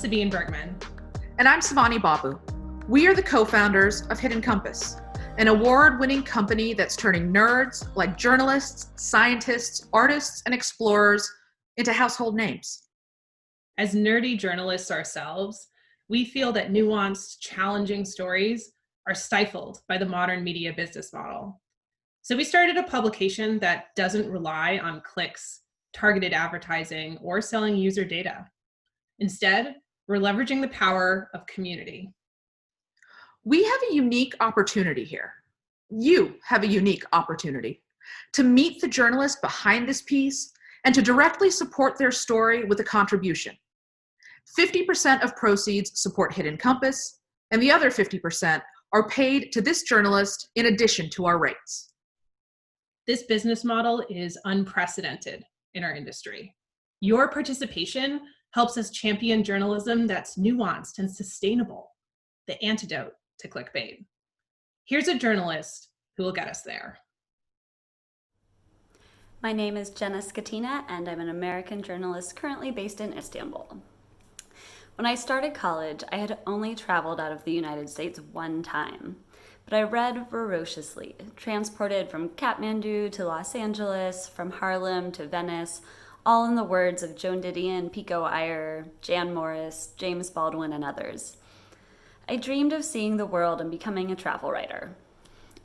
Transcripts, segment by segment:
Sabine Bergman. And I'm Savani Babu. We are the co-founders of Hidden Compass, an award-winning company that's turning nerds like journalists, scientists, artists, and explorers into household names. As nerdy journalists ourselves, we feel that nuanced, challenging stories are stifled by the modern media business model. So we started a publication that doesn't rely on clicks, targeted advertising, or selling user data. Instead, we're leveraging the power of community. We have a unique opportunity here. You have a unique opportunity to meet the journalists behind this piece and to directly support their story with a contribution. 50% of proceeds support Hidden Compass, and the other 50% are paid to this journalist in addition to our rates. This business model is unprecedented in our industry. Your participation helps us champion journalism that's nuanced and sustainable, the antidote to clickbait. Here's a journalist who will get us there. My name is Jenna Scatena, and I'm an American journalist currently based in Istanbul. When I started college, I had only traveled out of the United States one time, but I read voraciously, transported from Kathmandu to Los Angeles, from Harlem to Venice, all in the words of Joan Didion, Pico Iyer, Jan Morris, James Baldwin, and others. I dreamed of seeing the world and becoming a travel writer.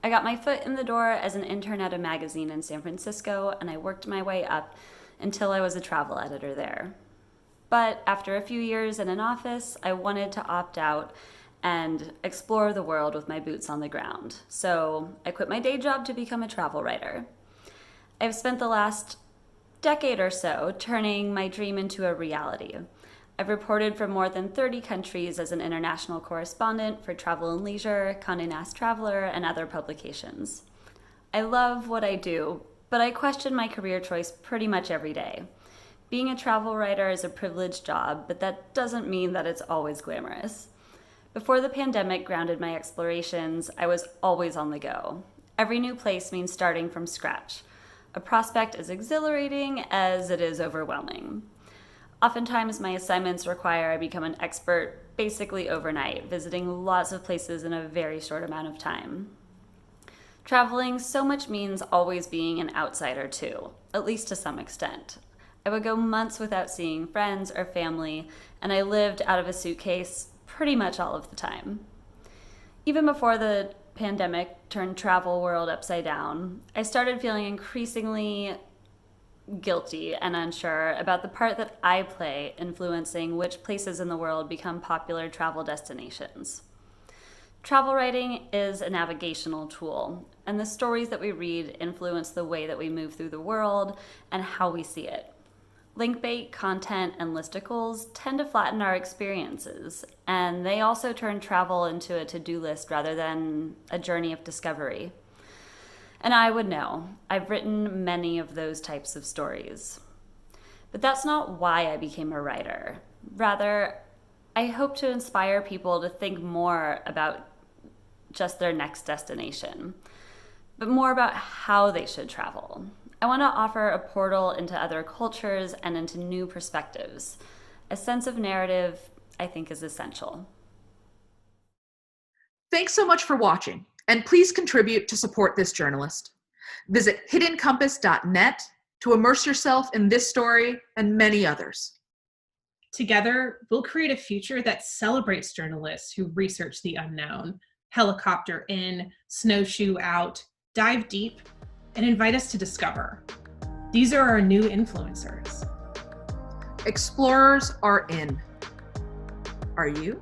I got my foot in the door as an intern at a magazine in San Francisco, and I worked my way up until I was a travel editor there. But after a few years in an office, I wanted to opt out and explore the world with my boots on the ground. So I quit my day job to become a travel writer. I've spent the last decade or so turning my dream into a reality. I've reported from more than 30 countries as an international correspondent for Travel and Leisure, Condé Nast Traveler, and other publications. I love what I do, but I question my career choice pretty much every day. Being a travel writer is a privileged job, but that doesn't mean that it's always glamorous. Before the pandemic grounded my explorations, I was always on the go. Every new place means starting from scratch. A prospect as exhilarating as it is overwhelming. Oftentimes, my assignments require I become an expert basically overnight, visiting lots of places in a very short amount of time. Traveling so much means always being an outsider too, at least to some extent. I would go months without seeing friends or family, and I lived out of a suitcase pretty much all of the time. Even before the pandemic turned travel world upside down, I started feeling increasingly guilty and unsure about the part that I play influencing which places in the world become popular travel destinations. Travel writing is a navigational tool, and the stories that we read influence the way that we move through the world and how we see it. Link bait, content, and listicles tend to flatten our experiences, and they also turn travel into a to-do list rather than a journey of discovery. And I would know, I've written many of those types of stories. But that's not why I became a writer. Rather, I hope to inspire people to think more about just their next destination, but more about how they should travel. I want to offer a portal into other cultures and into new perspectives. A sense of narrative, I think, is essential. Thanks so much for watching, and please contribute to support this journalist. Visit hiddencompass.net to immerse yourself in this story and many others. Together, we'll create a future that celebrates journalists who research the unknown, helicopter in, snowshoe out, dive deep, and invite us to discover. These are our new influencers. Explorers are in. Are you?